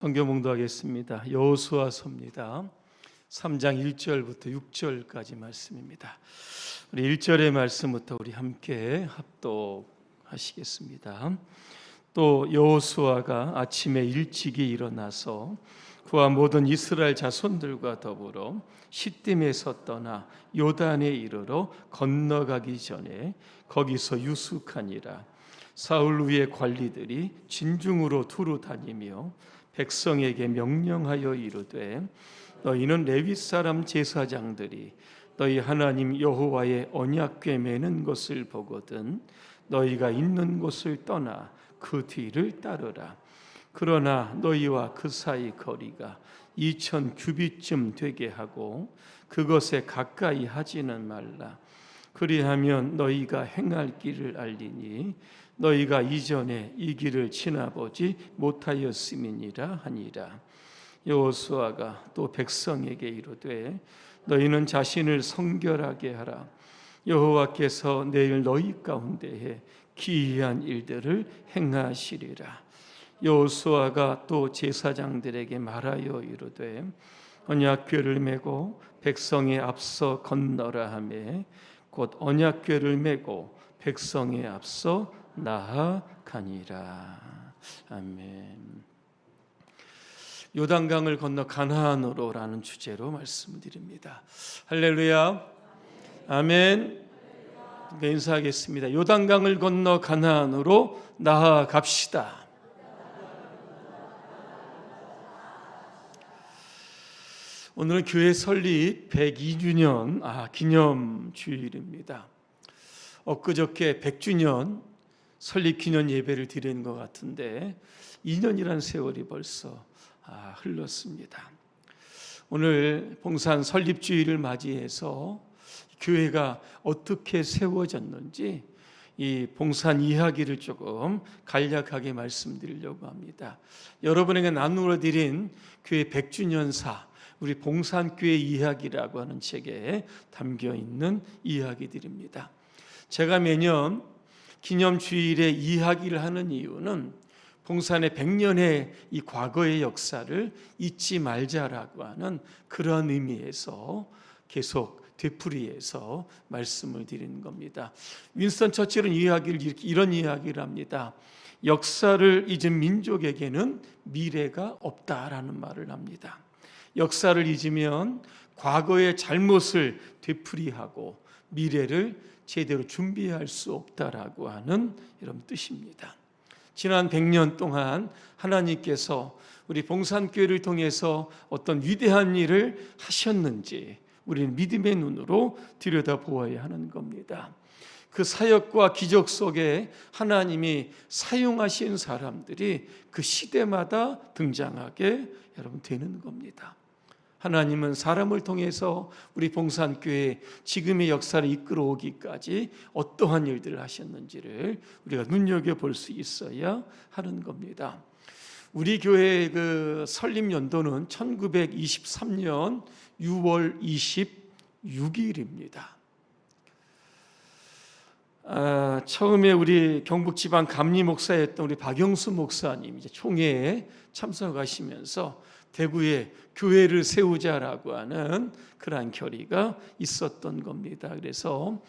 성경 봉독하겠습니다. 여호수아서입니다. 3장 1절부터 6절까지 말씀입니다. 우리 1절의 말씀부터 우리 함께 합독하시겠습니다. 또 여호수아가 아침에 일찍이 일어나서 그와 모든 이스라엘 자손들과 더불어 시딤에서 떠나 요단에 이르러 건너가기 전에 거기서 유숙하니라. 사울 위의 관리들이 진중으로 두루 다니며 백성에게 명령하여 이르되 너희는 레위 사람 제사장들이 너희 하나님 여호와의 언약궤 매는 것을 보거든 너희가 있는 곳을 떠나 그 뒤를 따르라. 그러나 너희와 그 사이 거리가 2000 규빗쯤 되게 하고 그것에 가까이 하지는 말라. 그리하면 너희가 행할 길을 알리니 너희가 이전에 이 길을 지나보지 못하였음이니라 하니라. 여호수아가 또 백성에게 이르되 너희는 자신을 성결하게 하라. 여호와께서 내일 너희 가운데에 기이한 일들을 행하시리라. 여호수아가 또 제사장들에게 말하여 이르되 언약궤를 메고 백성에 앞서 건너라 하매 곧 언약궤를 메고 백성에 앞서 나아가니라. 아멘. 요단강을 건너 가나안으로라는 주제로 말씀을 드립니다. 할렐루야. 아멘. 인사하겠습니다. 요단강을 건너 가나안으로 나아갑시다. 오늘은 교회 설립 102주년 기념주일입니다. 엊그저께 100주년 설립 기념 예배를 드리는 것 같은데 2년이라는 세월이 벌써 흘렀습니다. 오늘 봉산 설립주일을 맞이해서 교회가 어떻게 세워졌는지 이 봉산 이야기를 조금 간략하게 말씀드리려고 합니다. 여러분에게 나누어 드린 교회 100주년사 우리 봉산교회 이야기라고 하는 책에 담겨 있는 이야기들입니다. 제가 매년 기념주일에 이야기를 하는 이유는 봉산의 100년의 이 과거의 역사를 잊지 말자라고 하는 그런 의미에서 계속 되풀이해서 말씀을 드리는 겁니다. 윈스턴 처칠은 이런 이야기를 합니다. 역사를 잊은 민족에게는 미래가 없다라는 말을 합니다. 역사를 잊으면 과거의 잘못을 되풀이하고 미래를 제대로 준비할 수 없다라고 하는 이런 뜻입니다. 지난 100년 동안 하나님께서 우리 봉산교회를 통해서 어떤 위대한 일을 하셨는지 우리는 믿음의 눈으로 들여다보아야 하는 겁니다. 그 사역과 기적 속에 하나님이 사용하신 사람들이 그 시대마다 등장하게 여러분 되는 겁니다. 하나님은 사람을 통해서 우리 봉산교회 지금의 역사를 이끌어오기까지 어떠한 일들을 하셨는지를 우리가 눈여겨볼 수 있어야 하는 겁니다. 우리 교회의 그 설립 연도는 1923년 6월 26일입니다. 처음에 우리 경북지방 감리 목사였던 우리 박영수 목사님 이제 총회에 참석하시면서 대구에 교회를 세우자라고 하는 그러한 결의가 있었던 겁니다. 그래서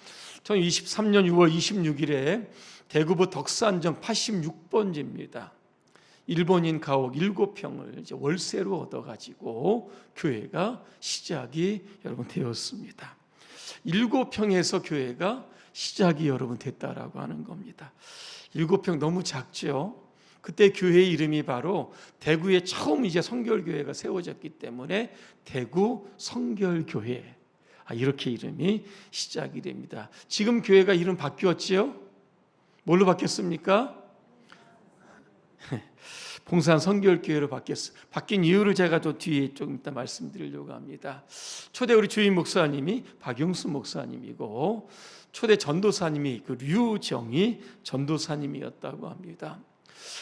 2023년 6월 26일에 대구부 덕산점 86번지입니다. 일본인 가옥 7평을 이제 월세로 얻어가지고 교회가 시작이 여러분 되었습니다. 7평에서 교회가 시작이 여러분 됐다라고 하는 겁니다. 7평 너무 작죠? 그때 교회 이름이 바로 대구에 처음 이제 성결교회가 세워졌기 때문에 대구 성결교회 이렇게 이름이 시작이 됩니다. 지금 교회가 이름 바뀌었지요? 뭘로 바뀌었습니까? 봉산 성결교회로 바뀌었어요. 바뀐 이유를 제가 또 뒤에 좀 이따 말씀드리려고 합니다. 초대 우리 주임 목사님이 박용수 목사님이고 초대 전도사님이 그 류정희 전도사님이었다고 합니다.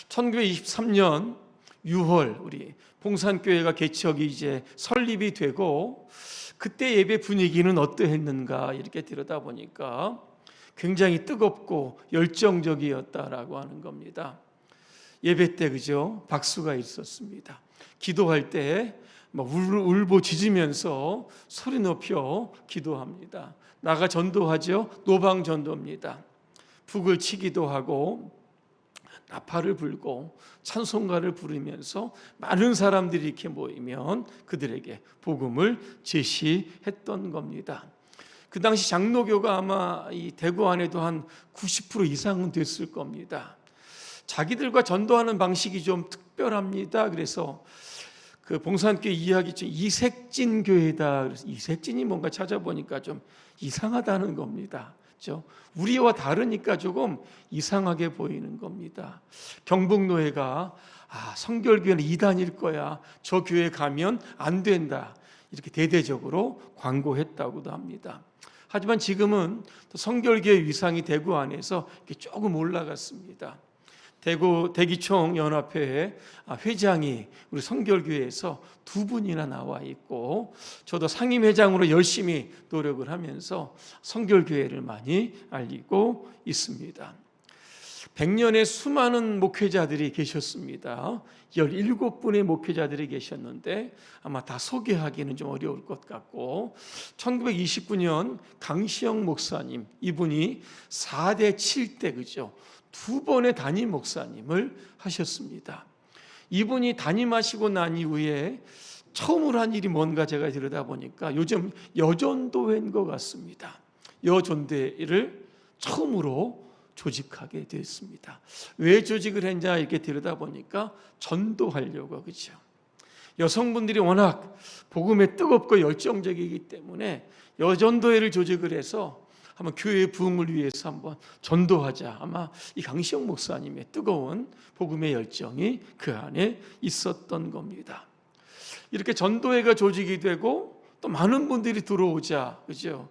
1923년 6월 우리 봉산교회가 개척이 이제 설립이 되고 그때 예배 분위기는 어떠했는가 이렇게 들여다보니까 굉장히 뜨겁고 열정적이었다라고 하는 겁니다. 예배 때 그죠? 박수가 있었습니다. 기도할 때 울부짖으면서 소리 높여 기도합니다. 나가 전도하죠. 노방 전도입니다. 북을 치기도 하고 나팔을 불고 찬송가를 부르면서 많은 사람들이 이렇게 모이면 그들에게 복음을 제시했던 겁니다. 그 당시 장로교가 아마 이 대구 안에도 한 90% 이상은 됐을 겁니다. 자기들과 전도하는 방식이 좀 특별합니다. 그래서 그 봉산교회 이야기 중 이색진 교회다. 그래서 이색진이 뭔가 찾아보니까 좀 이상하다는 겁니다. 그렇죠? 우리와 다르니까 조금 이상하게 보이는 겁니다. 경북노회가 성결교회는 이단일 거야. 저 교회 가면 안 된다. 이렇게 대대적으로 광고했다고도 합니다. 하지만 지금은 성결교회 위상이 대구 안에서 조금 올라갔습니다. 대구 대기총 연합회 회장이 우리 성결교회에서 2분이나 나와 있고, 저도 상임회장으로 열심히 노력을 하면서 성결교회를 많이 알리고 있습니다. 100년의 수많은 목회자들이 계셨습니다. 17분의 목회자들이 계셨는데 아마 다 소개하기는 좀 어려울 것 같고, 1929년 강시영 목사님, 이분이 4대 7대 그죠? 2번의 담임 목사님을 하셨습니다. 이분이 담임하시고 난 이후에 처음으로 한 일이 뭔가 제가 들여다보니까 요즘 여전도회인 것 같습니다. 여전도회를 처음으로 조직하게 됐습니다. 왜 조직을 했냐 이렇게 들여다보니까 전도하려고, 그렇죠? 여성분들이 워낙 복음에 뜨겁고 열정적이기 때문에 여전도회를 조직을 해서 한번 교회의 부흥을 위해서 한번 전도하자. 아마 이 강시영 목사님의 뜨거운 복음의 열정이 그 안에 있었던 겁니다. 이렇게 전도회가 조직이 되고 또 많은 분들이 들어오자, 그죠?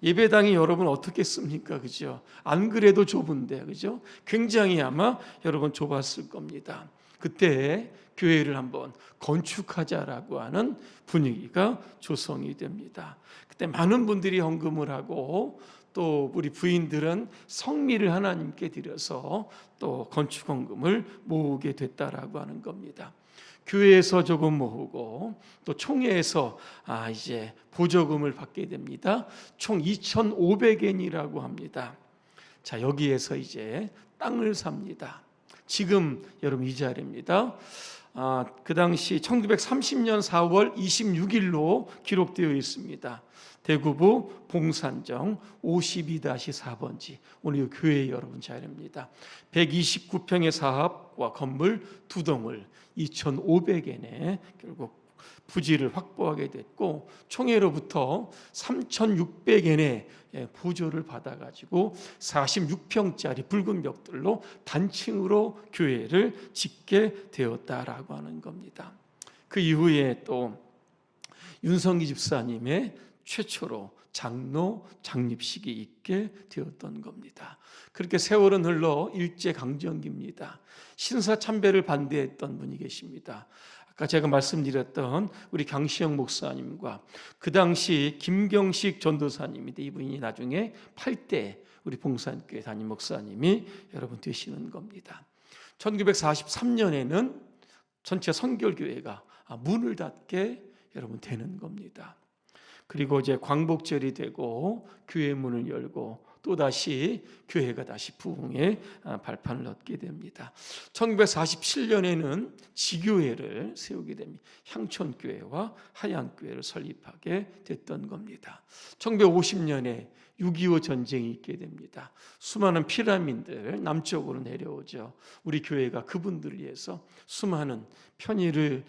예배당이 여러분 어떻겠습니까? 그죠? 안 그래도 좁은데, 그죠? 굉장히 아마 여러분 좁았을 겁니다. 그때 교회를 한번 건축하자라고 하는 분위기가 조성이 됩니다. 그때 많은 분들이 헌금을 하고 또 우리 부인들은 성미를 하나님께 드려서 또 건축 헌금을 모으게 됐다라고 하는 겁니다. 교회에서 조금 모으고 또 총회에서 이제 보조금을 받게 됩니다. 총 2,500엔이라고 합니다. 자, 여기에서 이제 땅을 삽니다. 지금 여러분 이 자리입니다. 그 당시 1930년 4월 26일로 기록되어 있습니다. 대구부 봉산정 52-4번지 오늘 이 교회 여러분 자리입니다. 129평의 사업과 건물 2동을 2,500엔에 결국 부지를 확보하게 됐고, 총회로부터 3,600엔의 보조를 받아가지고 46평짜리 붉은 벽돌로 단층으로 교회를 짓게 되었다라고 하는 겁니다. 그 이후에 또 윤성기 집사님의 최초로 장로 장립식이 있게 되었던 겁니다. 그렇게 세월은 흘러 일제강점기입니다. 신사참배를 반대했던 분이 계십니다. 아까 제가 말씀드렸던 우리 강시영 목사님과 그 당시 김경식 전도사님인데, 이분이 나중에 8대 우리 봉산교회 담임 목사님이 여러분 되시는 겁니다. 1943년에는 전체 성결교회가 문을 닫게 여러분 되는 겁니다. 그리고 이제 광복절이 되고 교회 문을 열고 또다시 교회가 다시 부흥의 발판을 얻게 됩니다. 1947년에는 지교회를 세우게 됩니다. 향촌교회와 하양교회를 설립하게 됐던 겁니다. 1950년에 6.25 전쟁이 있게 됩니다. 수많은 피난민들 남쪽으로 내려오죠. 우리 교회가 그분들을 위해서 수많은 편의를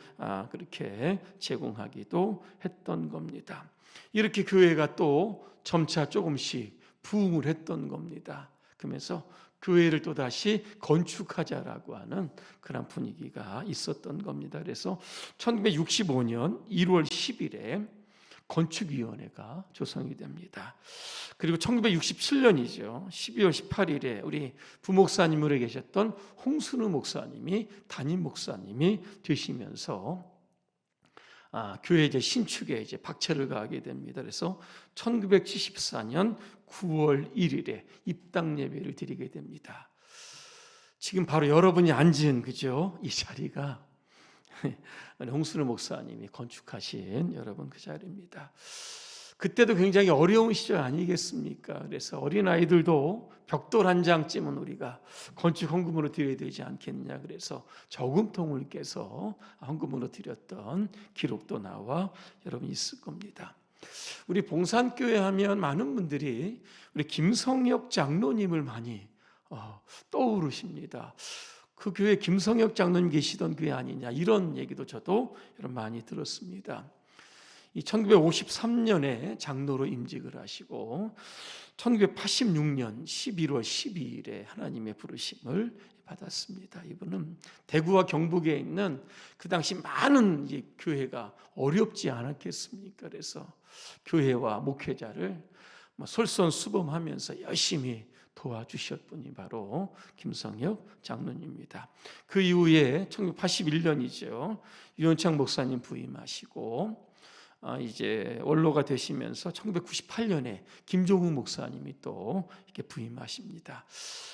그렇게 제공하기도 했던 겁니다. 이렇게 교회가 또 점차 조금씩 부흥을 했던 겁니다. 그러면서 교회를 또 다시 건축하자라고 하는 그런 분위기가 있었던 겁니다. 그래서 1965년 1월 10일에 건축위원회가 조성이 됩니다. 그리고 1967년이죠. 12월 18일에 우리 부목사님으로 계셨던 홍순우 목사님이 담임 목사님이 되시면서 교회 이제 신축에 이제 박차를 가하게 됩니다. 그래서 1974년 9월 1일에 입당 예배를 드리게 됩니다. 지금 바로 여러분이 앉은 그죠? 이 자리가 홍순우 목사님이 건축하신 여러분 그 자리입니다. 그때도 굉장히 어려운 시절 아니겠습니까? 그래서 어린아이들도 벽돌 한 장쯤은 우리가 건축 헌금으로 드려야 되지 않겠느냐, 그래서 저금통을 깨서 헌금으로 드렸던 기록도 나와 여러분 있을 겁니다. 우리 봉산교회 하면 많은 분들이 우리 김성혁 장로님을 많이 떠오르십니다. 그 교회 김성혁 장로님 계시던 교회 아니냐, 이런 얘기도 저도 여러분 많이 들었습니다. 이 1953년에 장로로 임직을 하시고 1986년 11월 12일에 하나님의 부르심을 받았습니다. 이분은 대구와 경북에 있는 그 당시 많은 교회가 어렵지 않았겠습니까? 그래서 교회와 목회자를 솔선수범하면서 열심히 도와주셨분이 바로 김성혁 장로님입니다. 그 이후에 1981년이죠. 유원창 목사님 부임하시고 이제 원로가 되시면서 1998년에 김종욱 목사님이 또 이렇게 부임하십니다.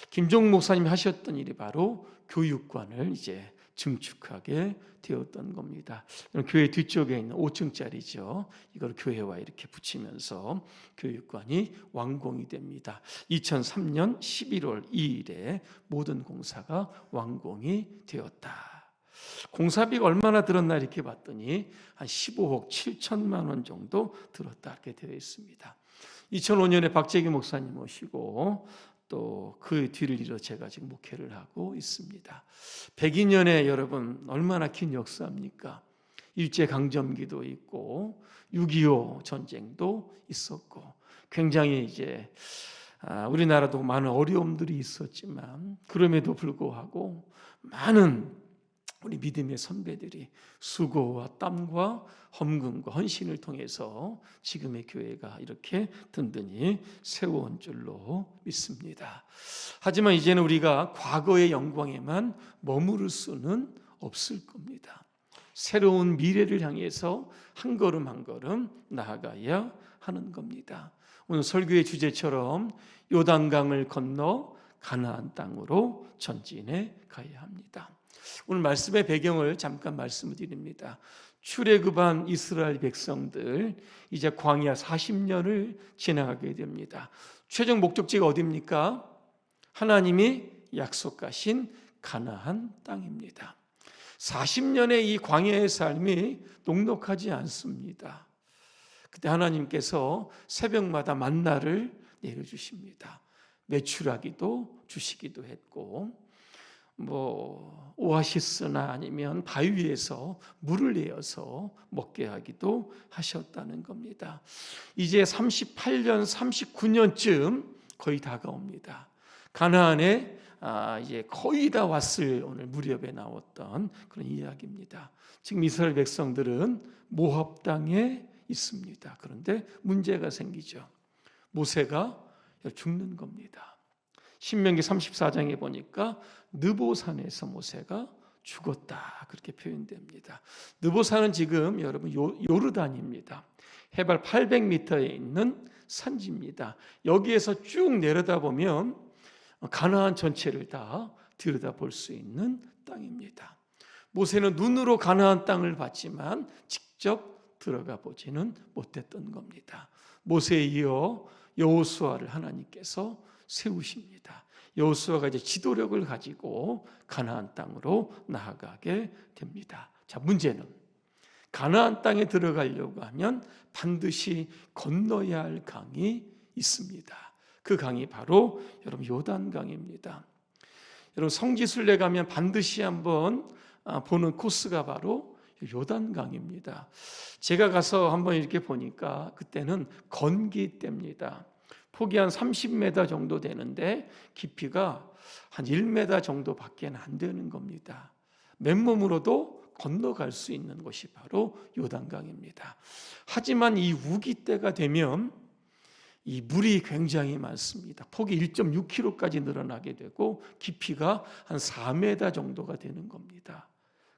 김종욱 목사님이 하셨던 일이 바로 교육관을 이제 증축하게 되었던 겁니다. 교회 뒤쪽에 있는 5층짜리죠. 이걸 교회와 이렇게 붙이면서 교육관이 완공이 됩니다. 2003년 11월 2일에 모든 공사가 완공이 되었다. 공사비가 얼마나 들었나 이렇게 봤더니 한 15억 7천만 원 정도 들었다 이렇게 되어 있습니다. 2005년에 박재기 목사님 모시고 또 그 뒤를 이어 제가 지금 목회를 하고 있습니다. 102년에 여러분 얼마나 긴 역사입니까? 일제강점기도 있고 6.25 전쟁도 있었고 굉장히 이제 우리나라도 많은 어려움들이 있었지만 그럼에도 불구하고 많은 우리 믿음의 선배들이 수고와 땀과 헌금과 헌신을 통해서 지금의 교회가 이렇게 든든히 세워온 줄로 믿습니다. 하지만 이제는 우리가 과거의 영광에만 머무를 수는 없을 겁니다. 새로운 미래를 향해서 한 걸음 한 걸음 나아가야 하는 겁니다. 오늘 설교의 주제처럼 요단강을 건너 가나안 땅으로 전진해 가야 합니다. 오늘 말씀의 배경을 잠깐 말씀을 드립니다. 출애굽한 이스라엘 백성들 이제 광야 40년을 지나가게 됩니다. 최종 목적지가 어디입니까? 하나님이 약속하신 가나안 땅입니다. 40년의 이 광야의 삶이 녹록하지 않습니다. 그때 하나님께서 새벽마다 만나를 내려주십니다. 메추라기도 주시기도 했고 오아시스나 아니면 바위 위에서 물을 내어서 먹게 하기도 하셨다는 겁니다. 이제 38년, 39년쯤 거의 다가옵니다. 가나안에 이제 거의 다 왔을 오늘 무렵에 나왔던 그런 이야기입니다. 지금 이스라엘 백성들은 모압 땅에 있습니다. 그런데 문제가 생기죠. 모세가 죽는 겁니다. 신명기 34장에 보니까 느보산에서 모세가 죽었다 그렇게 표현됩니다. 느보산은 지금 여러분 요르단입니다. 해발 800m에 있는 산지입니다. 여기에서 쭉 내려다보면 가나안 전체를 다 들여다볼 수 있는 땅입니다. 모세는 눈으로 가나안 땅을 봤지만 직접 들어가 보지는 못했던 겁니다. 모세에 이어 여호수아를 하나님께서 세우십니다. 여호수아가 이제 지도력을 가지고 가나안 땅으로 나아가게 됩니다. 자, 문제는 가나안 땅에 들어가려고 하면 반드시 건너야 할 강이 있습니다. 그 강이 바로 여러분 요단강입니다. 여러분 성지순례 가면 반드시 한번 보는 코스가 바로 요단강입니다. 제가 가서 한번 이렇게 보니까 그때는 건기 때입니다. 폭이 한 30m 정도 되는데 깊이가 한 1m 정도밖에 안 되는 겁니다. 맨몸으로도 건너갈 수 있는 곳이 바로 요단강입니다. 하지만 이 우기 때가 되면 이 물이 굉장히 많습니다. 폭이 1.6km까지 늘어나게 되고 깊이가 한 4m 정도가 되는 겁니다.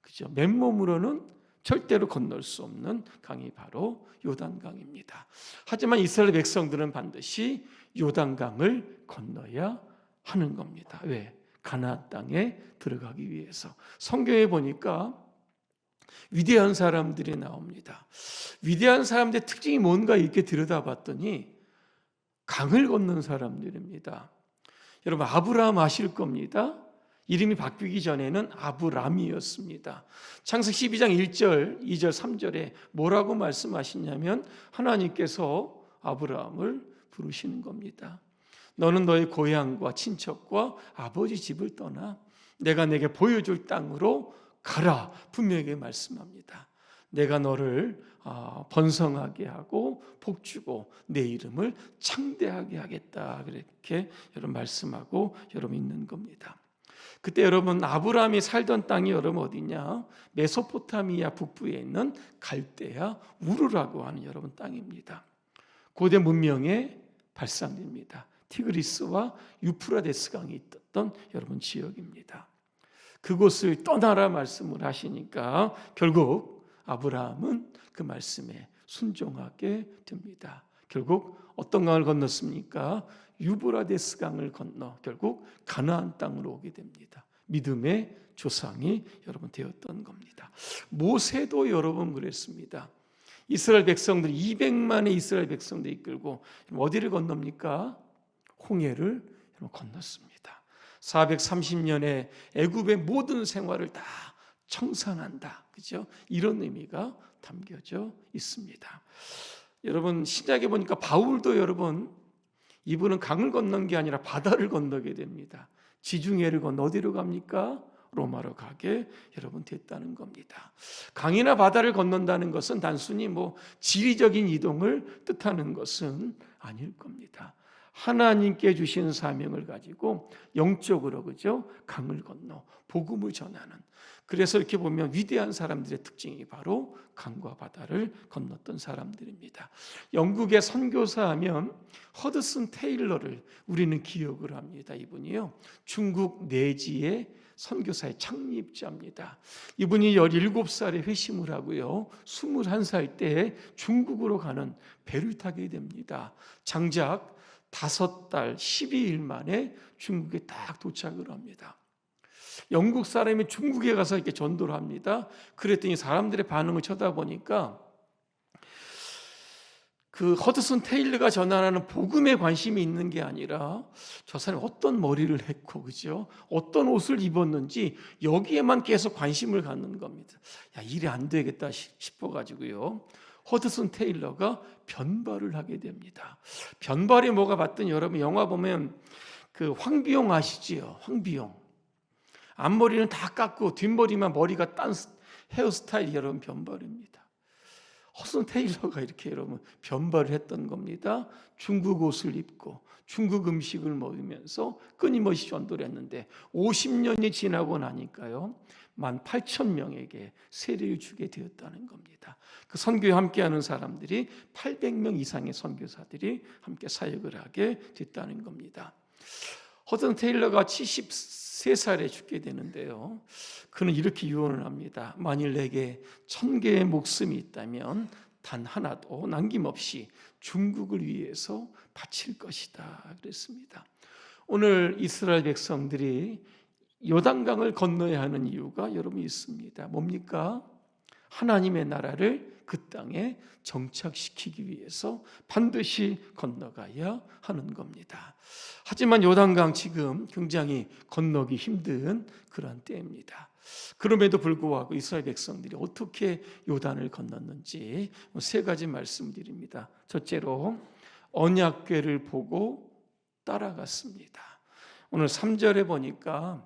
그죠? 맨몸으로는 절대로 건널 수 없는 강이 바로 요단강입니다. 하지만 이스라엘 백성들은 반드시 요단강을 건너야 하는 겁니다. 왜? 가나안 땅에 들어가기 위해서. 성경에 보니까 위대한 사람들이 나옵니다. 위대한 사람들의 특징이 뭔가 이렇게 들여다봤더니 강을 건넌 사람들입니다. 여러분, 아브라함 아실 겁니다. 이름이 바뀌기 전에는 아브람이었습니다. 창세기 12장 1절, 2절, 3절에 뭐라고 말씀하시냐면 하나님께서 아브라함을 부르시는 겁니다. 너는 너의 고향과 친척과 아버지 집을 떠나 내가 내게 보여줄 땅으로 가라. 분명히 말씀합니다. 내가 너를 번성하게 하고 복주고 내 이름을 창대하게 하겠다. 그렇게 여러분 말씀하고 여러분 있는 겁니다. 그때 여러분 아브라함이 살던 땅이 여러분 어디냐? 메소포타미아 북부에 있는 갈대아 우르라고 하는 여러분 땅입니다. 고대 문명의 발상지입니다. 티그리스와 유프라데스 강이 있었던 여러분 지역입니다. 그곳을 떠나라 말씀을 하시니까 결국 아브라함은 그 말씀에 순종하게 됩니다. 결국 어떤 강을 건넜습니까? 유브라데스 강을 건너 결국 가나안 땅으로 오게 됩니다. 믿음의 조상이 여러분 되었던 겁니다. 모세도 여러분 그랬습니다. 이스라엘 백성들 200만의 이스라엘 백성들 이끌고 어디를 건넙니까? 홍해를 건넜습니다. 430년의 애굽의 모든 생활을 다 청산한다. 그죠? 이런 의미가 담겨져 있습니다. 여러분 신약에 보니까 바울도 여러분 이분은 강을 건넌 게 아니라 바다를 건너게 됩니다. 지중해를 건너 어디로 갑니까? 로마로 가게 여러분 됐다는 겁니다. 강이나 바다를 건넌다는 것은 단순히 지리적인 이동을 뜻하는 것은 아닐 겁니다. 하나님께 주신 사명을 가지고 영적으로 그죠? 강을 건너 복음을 전하는. 그래서 이렇게 보면 위대한 사람들의 특징이 바로 강과 바다를 건넜던 사람들입니다. 영국의 선교사 하면 허드슨 테일러를 우리는 기억을 합니다. 이분이요. 중국 내지의 선교사의 창립자입니다. 이분이 17살에 회심을 하고요. 21살 때 중국으로 가는 배를 타게 됩니다. 장작 5달 12일 만에 중국에 딱 도착을 합니다. 영국 사람이 중국에 가서 이렇게 전도를 합니다. 그랬더니 사람들의 반응을 쳐다보니까 그 허드슨 테일러가 전하는 복음에 관심이 있는 게 아니라 저 사람이 어떤 머리를 했고 그죠? 어떤 옷을 입었는지 여기에만 계속 관심을 갖는 겁니다. 야, 일이 안 되겠다 싶어가지고요. 허드슨 테일러가 변발을 하게 됩니다. 변발이 뭐가 봤더니 여러분 영화 보면 그 황비용 아시지요? 황비용. 앞머리는 다 깎고 뒷머리만 머리가 딴 헤어스타일이 여러분 변발입니다. 허드슨 테일러가 이렇게 여러분 변발을 했던 겁니다. 중국 옷을 입고 중국 음식을 먹으면서 끊임없이 전도를 했는데 50년이 지나고 나니까요. 18,000명에게 세례를 주게 되었다는 겁니다. 그 선교에 함께하는 사람들이 800명 이상의 선교사들이 함께 사역을 하게 됐다는 겁니다. 허드슨 테일러가 73살에 죽게 되는데요. 그는 이렇게 유언을 합니다. 만일 내게 1000개의 목숨이 있다면 단 하나도 남김없이 중국을 위해서 바칠 것이다. 그랬습니다. 오늘 이스라엘 백성들이 요단강을 건너야 하는 이유가 여러분 있습니다. 뭡니까? 하나님의 나라를 그 땅에 정착시키기 위해서 반드시 건너가야 하는 겁니다. 하지만 요단강 지금 굉장히 건너기 힘든 그런 때입니다. 그럼에도 불구하고 이스라엘 백성들이 어떻게 요단을 건넜는지 3가지 말씀드립니다. 첫째로 언약궤를 보고 따라갔습니다. 오늘 3절에 보니까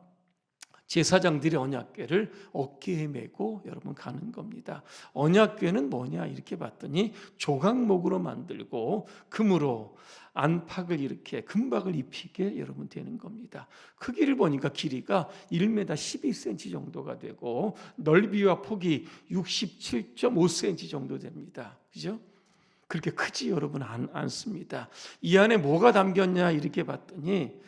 제사장들이 언약궤를 어깨에 메고 여러분 가는 겁니다. 언약궤는 뭐냐 이렇게 봤더니 조각목으로 만들고 금으로 안팎을 이렇게 금박을 입히게 여러분 되는 겁니다. 크기를 보니까 길이가 1m 12cm 정도가 되고 넓이와 폭이 67.5cm 정도 됩니다. 그죠? 그렇게 크지 여러분 않습니다. 이 안에 뭐가 담겼냐 이렇게 봤더니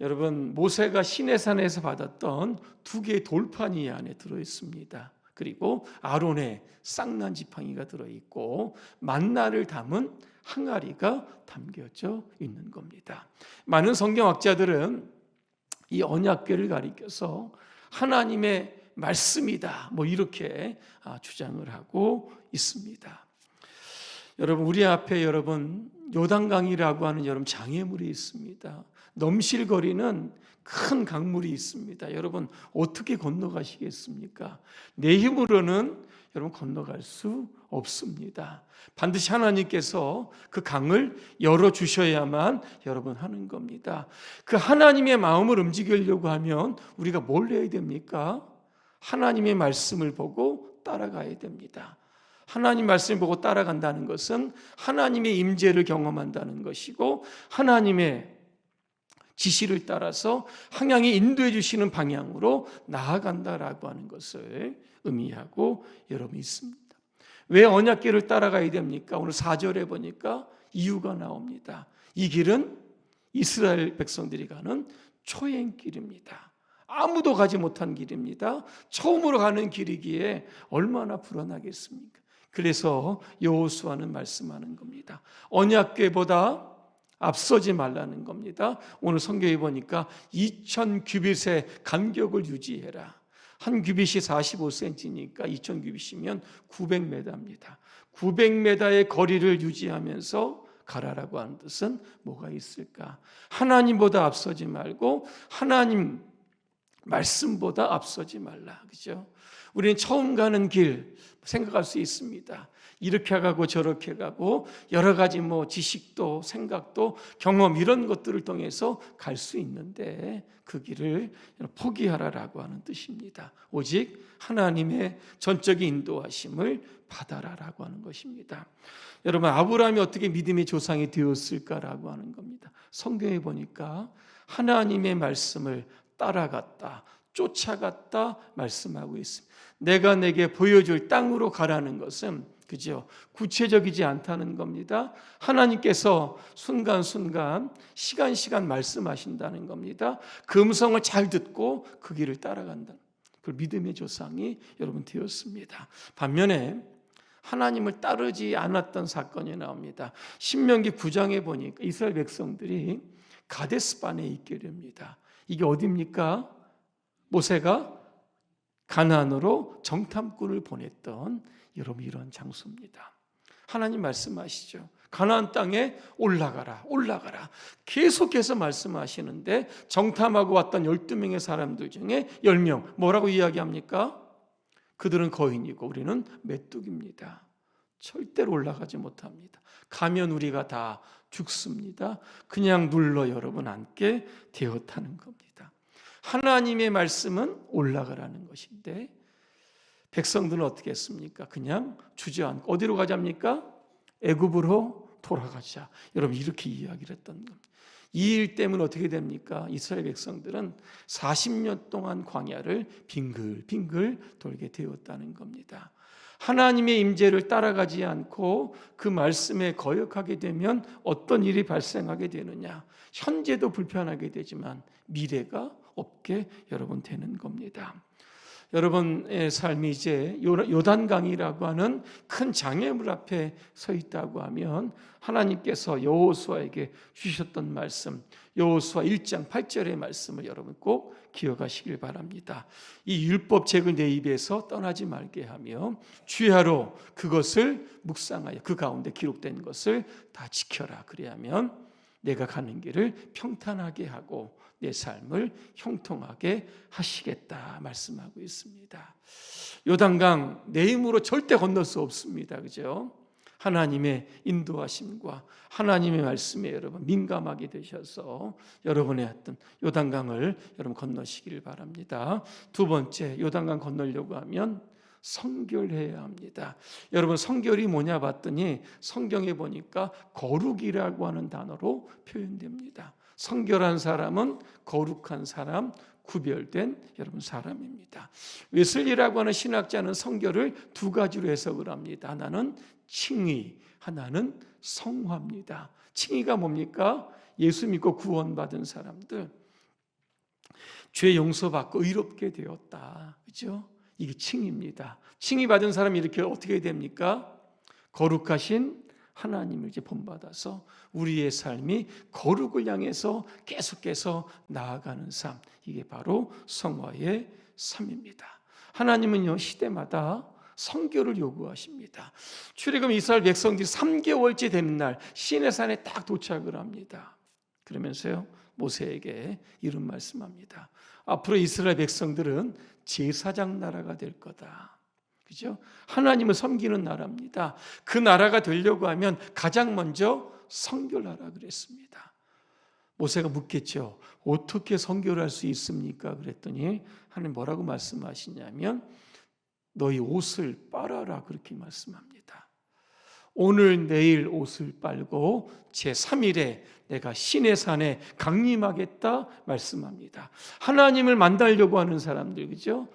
여러분 모세가 시내산에서 받았던 2개의 돌판이 이 안에 들어있습니다. 그리고 아론의 쌍난 지팡이가 들어있고 만나를 담은 항아리가 담겨져 있는 겁니다. 많은 성경학자들은 이 언약궤를 가리켜서 하나님의 말씀이다. 뭐 이렇게 주장을 하고 있습니다. 여러분, 우리 앞에 여러분 요단강이라고 하는 여러분 장애물이 있습니다. 넘실거리는 큰 강물이 있습니다. 여러분 어떻게 건너가시겠습니까? 내 힘으로는 여러분 건너갈 수 없습니다. 반드시 하나님께서 그 강을 열어주셔야만 여러분 하는 겁니다. 그 하나님의 마음을 움직이려고 하면 우리가 뭘 해야 됩니까? 하나님의 말씀을 보고 따라가야 됩니다. 하나님 말씀을 보고 따라간다는 것은 하나님의 임재를 경험한다는 것이고, 하나님의 지시를 따라서 항양이 인도해 주시는 방향으로 나아간다라고 하는 것을 의미하고 여러분 있습니다. 왜 언약궤를 따라가야 됩니까? 오늘 4절에 보니까 이유가 나옵니다. 이 길은 이스라엘 백성들이 가는 초행길입니다. 아무도 가지 못한 길입니다. 처음으로 가는 길이기에 얼마나 불안하겠습니까? 그래서 여호수아는 말씀하는 겁니다. 언약궤보다 앞서지 말라는 겁니다. 오늘 성경에 보니까 2000규빗의 간격을 유지해라. 한 규빗이 45cm니까 2000규빗이면 900m입니다. 900m의 거리를 유지하면서 가라라고 하는 뜻은 뭐가 있을까? 하나님보다 앞서지 말고 하나님 말씀보다 앞서지 말라. 그죠? 우리는 처음 가는 길 생각할 수 있습니다. 이렇게 가고 저렇게 가고 여러 가지 지식도 생각도 경험 이런 것들을 통해서 갈 수 있는데 그 길을 포기하라라고 하는 뜻입니다. 오직 하나님의 전적인 인도하심을 받아라라고 하는 것입니다. 여러분, 아브라함이 어떻게 믿음의 조상이 되었을까라고 하는 겁니다. 성경에 보니까 하나님의 말씀을 따라갔다, 쫓아갔다 말씀하고 있습니다. 내가 내게 보여줄 땅으로 가라는 것은 그죠? 구체적이지 않다는 겁니다. 하나님께서 순간순간 시간 말씀하신다는 겁니다. 그 음성을 잘 듣고 그 길을 따라간다. 그 믿음의 조상이 여러분 되었습니다. 반면에 하나님을 따르지 않았던 사건이 나옵니다. 신명기 9장에 보니까 이스라엘 백성들이 가데스반에 있게 됩니다. 이게 어디입니까? 모세가 가나안으로 정탐꾼을 보냈던 여러분 이런 장소입니다. 하나님 말씀하시죠. 가나안 땅에 올라가라. 계속해서 말씀하시는데 정탐하고 왔던 12명의 사람들 중에 10명 뭐라고 이야기합니까? 그들은 거인이고 우리는 메뚜기입니다. 절대로 올라가지 못합니다. 가면 우리가 다 죽습니다. 그냥 눌러 여러분 앉게 되었다는 겁니다. 하나님의 말씀은 올라가라는 것인데 백성들은 어떻게 했습니까? 그냥 주저앉고 어디로 가자입니까? 애굽으로 돌아가자. 여러분 이렇게 이야기를 했던 겁니다. 이 일 때문에 어떻게 됩니까? 이스라엘 백성들은 40년 동안 광야를 빙글빙글 돌게 되었다는 겁니다. 하나님의 임재를 따라가지 않고 그 말씀에 거역하게 되면 어떤 일이 발생하게 되느냐? 현재도 불편하게 되지만 미래가 없게 여러분 되는 겁니다. 여러분의 삶이 이제 요단강이라고 하는 큰 장애물 앞에 서 있다고 하면 하나님께서 여호수아에게 주셨던 말씀, 여호수아 1장 8절의 말씀을 여러분 꼭 기억하시길 바랍니다. 이 율법책을 내 입에서 떠나지 말게 하며 주야로 그것을 묵상하여 그 가운데 기록된 것을 다 지켜라. 그래야면 내가 가는 길을 평탄하게 하고 내 삶을 형통하게 하시겠다 말씀하고 있습니다. 요단강 내 힘으로 절대 건널 수 없습니다. 그죠? 하나님의 인도하심과 하나님의 말씀에 여러분 민감하게 되셔서 여러분의 어떤 요단강을 여러분 건너시기를 바랍니다. 두 번째, 요단강 건너려고 하면 성결해야 합니다. 여러분 성결이 뭐냐 봤더니 성경에 보니까 거룩이라고 하는 단어로 표현됩니다. 성결한 사람은 거룩한 사람, 구별된 여러분 사람입니다. 웨슬리라고 하는 신학자는 성결을 두 가지로 해석을 합니다. 하나는 칭의, 하나는 성화입니다. 칭의가 뭡니까? 예수 믿고 구원받은 사람들 죄 용서받고 의롭게 되었다. 그렇죠? 이게 칭의입니다. 칭의 받은 사람이 이렇게 어떻게 됩니까? 거룩하신 하나님을 이제 본받아서 우리의 삶이 거룩을 향해서 계속해서 나아가는 삶, 이게 바로 성화의 삶입니다. 하나님은요 시대마다 성결을 요구하십니다. 출애굽 이스라엘 백성들이 3개월째 되는 날 시내산에 딱 도착을 합니다. 그러면서요 모세에게 이런 말씀합니다. 앞으로 이스라엘 백성들은 제사장 나라가 될 거다. 그죠? 하나님을 섬기는 나라입니다. 그 나라가 되려고 하면 가장 먼저 성결하라 그랬습니다. 모세가 묻겠죠. 어떻게 성결할 수 있습니까? 그랬더니 하나님 뭐라고 말씀하시냐면 너희 옷을 빨아라 그렇게 말씀합니다. 오늘 내일 옷을 빨고 제3일에 내가 시내산에 강림하겠다 말씀합니다. 하나님을 만나려고 하는 사람들, 그죠?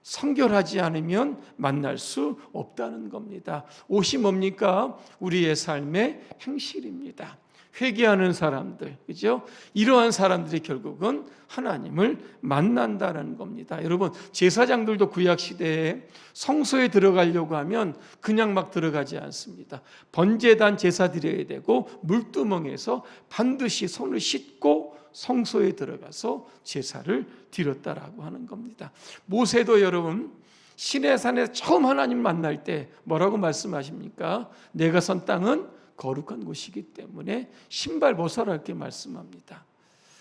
성결하지 않으면 만날 수 없다는 겁니다. 옷이 뭡니까? 우리의 삶의 행실입니다. 회개하는 사람들, 그죠? 이러한 사람들이 결국은 하나님을 만난다는 겁니다. 여러분, 제사장들도 구약 시대에 성소에 들어가려고 하면 그냥 막 들어가지 않습니다. 번제단 제사 드려야 되고 물두멍에서 반드시 손을 씻고 성소에 들어가서 제사를 드렸다라고 하는 겁니다. 모세도 여러분 시내산에서 처음 하나님 만날 때 뭐라고 말씀하십니까? 내가 선 땅은 거룩한 곳이기 때문에 신발 벗어라 이렇게 말씀합니다.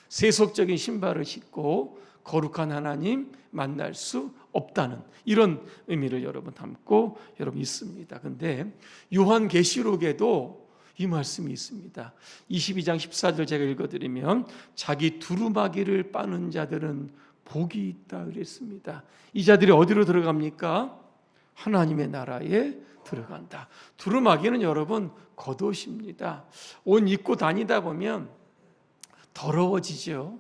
세속적인 신발을 신고 거룩한 하나님 만날 수 없다는 이런 의미를 여러분 담고 여러분 있습니다. 근데 요한계시록에도 이 말씀이 있습니다. 22장 14절 제가 읽어드리면 자기 두루마기를 빠는 자들은 복이 있다 그랬습니다. 이 자들이 어디로 들어갑니까? 하나님의 나라에 들어간다. 두루마기는 여러분 겉옷입니다. 옷 입고 다니다 보면 더러워지죠.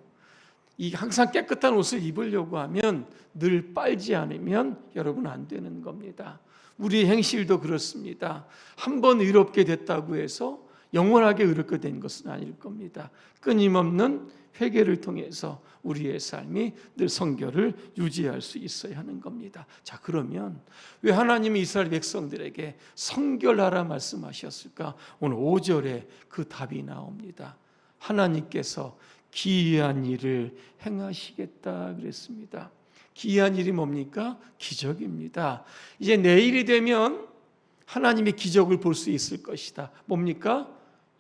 이 항상 깨끗한 옷을 입으려고 하면 늘 빨지 않으면 여러분 안 되는 겁니다. 우리 행실도 그렇습니다. 한 번 의롭게 됐다고 해서 영원하게 의롭게 된 것은 아닐 겁니다. 끊임없는 회개를 통해서 우리의 삶이 늘 성결을 유지할 수 있어야 하는 겁니다. 자, 그러면 왜 하나님이 이스라엘 백성들에게 성결하라 말씀하셨을까? 오늘 5절에 그 답이 나옵니다. 하나님께서 기이한 일을 행하시겠다 그랬습니다. 기이한 일이 뭡니까? 기적입니다. 이제 내일이 되면 하나님의 기적을 볼 수 있을 것이다. 뭡니까?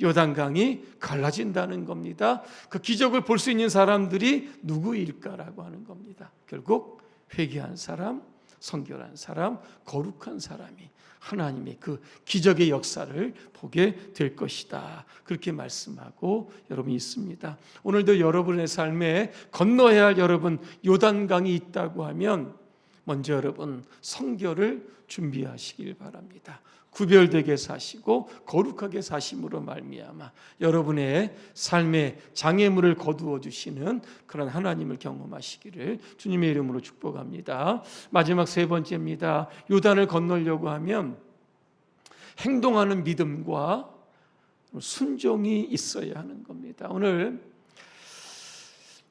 요단강이 갈라진다는 겁니다. 그 기적을 볼 수 있는 사람들이 누구일까라고 하는 겁니다. 결국 회개한 사람, 성결한 사람, 거룩한 사람이 하나님의 그 기적의 역사를 보게 될 것이다. 그렇게 말씀하고 여러분 있습니다. 오늘도 여러분의 삶에 건너야 할 여러분 요단강이 있다고 하면 먼저 여러분 성결을 준비하시길 바랍니다. 구별되게 사시고 거룩하게 사심으로 말미암아 여러분의 삶의 장애물을 거두어 주시는 그런 하나님을 경험하시기를 주님의 이름으로 축복합니다. 마지막 세 번째입니다. 요단을 건너려고 하면 행동하는 믿음과 순종이 있어야 하는 겁니다. 오늘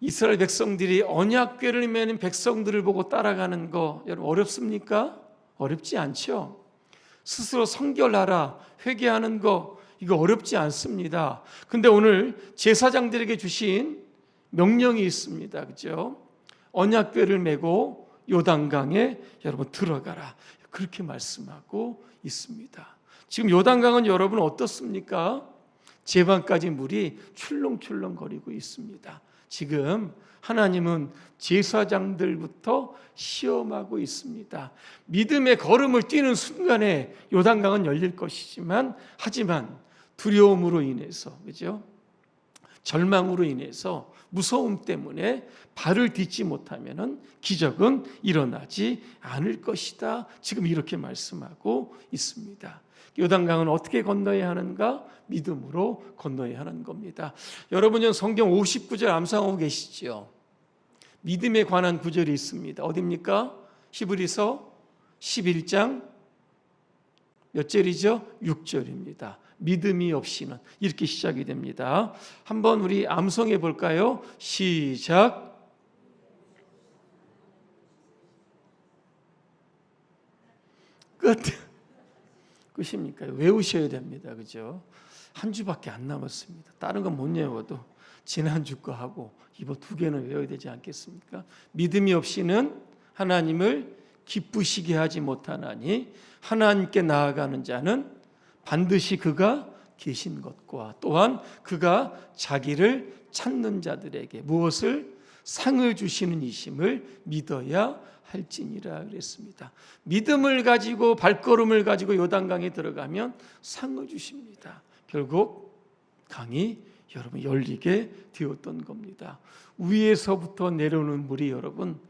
이스라엘 백성들이 언약궤를 메는 백성들을 보고 따라가는 거 여러분 어렵습니까? 어렵지 않죠? 스스로 성결하라 회개하는 거 이거 어렵지 않습니다. 근데 오늘 제사장들에게 주신 명령이 있습니다. 그죠? 언약궤를 메고 요단강에 여러분 들어가라. 그렇게 말씀하고 있습니다. 지금 요단강은 여러분 어떻습니까? 제방까지 물이 출렁출렁 거리고 있습니다. 지금 하나님은 제사장들부터 시험하고 있습니다. 믿음의 걸음을 뛰는 순간에 요단강은 열릴 것이지만 하지만 두려움으로 인해서 그죠? 절망으로 인해서 무서움 때문에 발을 딛지 못하면은 기적은 일어나지 않을 것이다. 지금 이렇게 말씀하고 있습니다. 요단강은 어떻게 건너야 하는가? 믿음으로 건너야 하는 겁니다. 여러분은 성경 59절 암송하고 계시죠? 믿음에 관한 구절이 있습니다. 어디입니까? 히브리서 11장 몇 절이죠? 6절입니다. 믿음이 없이는 이렇게 시작이 됩니다. 한번 우리 암송해 볼까요? 시작. 끝. 끝입니까? 외우셔야 됩니다. 그죠? 한 주밖에 안 남았습니다. 다른 건 못 외워도 지난주 거 하고 이번 두 개는 외워야 되지 않겠습니까? 믿음이 없이는 하나님을 기쁘시게 하지 못하나니 하나님께 나아가는 자는 반드시 그가 계신 것과 또한 그가 자기를 찾는 자들에게 무엇을 상을 주시는 이심을 믿어야 할지니라 그랬습니다. 믿음을 가지고 발걸음을 가지고 요단강에 들어가면 상을 주십니다. 결국 강이 여러분 열리게 되었던 겁니다. 위에서부터 내려오는 물이 여러분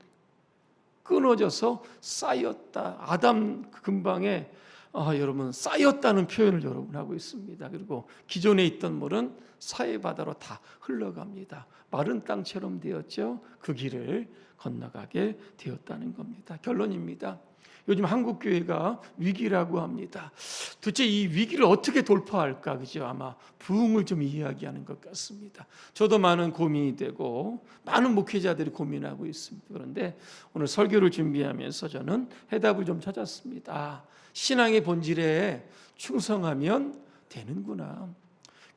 끊어져서 쌓였다. 아담 근방에 여러분 쌓였다는 표현을 여러분 하고 있습니다. 그리고 기존에 있던 물은 사해 바다로 다 흘러갑니다. 마른 땅처럼 되었죠. 그 길을 건너가게 되었다는 겁니다. 결론입니다. 요즘 한국 교회가 위기라고 합니다. 도대체 이 위기를 어떻게 돌파할까? 그죠? 아마 부흥을 좀 이야기하는 것 같습니다. 저도 많은 고민이 되고 많은 목회자들이 고민하고 있습니다. 그런데 오늘 설교를 준비하면서 저는 해답을 좀 찾았습니다. 신앙의 본질에 충성하면 되는구나.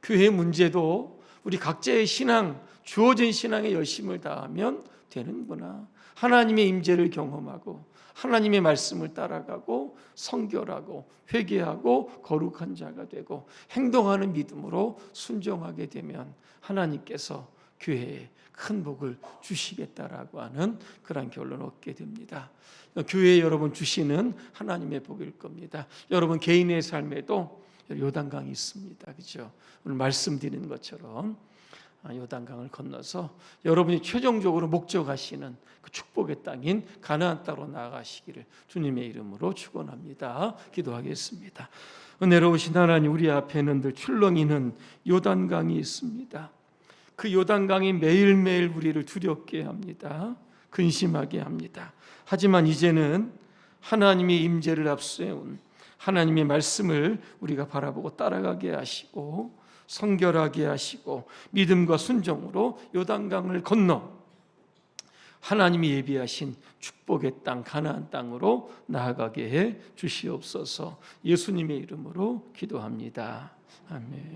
교회 문제도 우리 각자의 신앙, 주어진 신앙의 열심을 다하면 되는구나. 하나님의 임재를 경험하고 하나님의 말씀을 따라가고 성결하고 회개하고 거룩한 자가 되고 행동하는 믿음으로 순종하게 되면 하나님께서 교회에 큰 복을 주시겠다라고 하는 그런 결론을 얻게 됩니다. 교회에 여러분 주시는 하나님의 복일 겁니다. 여러분 개인의 삶에도 요단강이 있습니다. 그렇죠? 오늘 말씀드리는 것처럼 요단강을 건너서 여러분이 최종적으로 목적하시는 그 축복의 땅인 가나안 땅으로 나아가시기를 주님의 이름으로 축원합니다. 기도하겠습니다. 은혜로우신 하나님, 우리 앞에는 늘 출렁이는 요단강이 있습니다. 그 요단강이 매일매일 우리를 두렵게 합니다. 근심하게 합니다. 하지만 이제는 하나님의 임재를 앞세운 하나님의 말씀을 우리가 바라보고 따라가게 하시고 성결하게 하시고 믿음과 순종으로 요단강을 건너 하나님이 예비하신 축복의 땅 가나안 땅으로 나아가게 해 주시옵소서. 예수님의 이름으로 기도합니다. 아멘.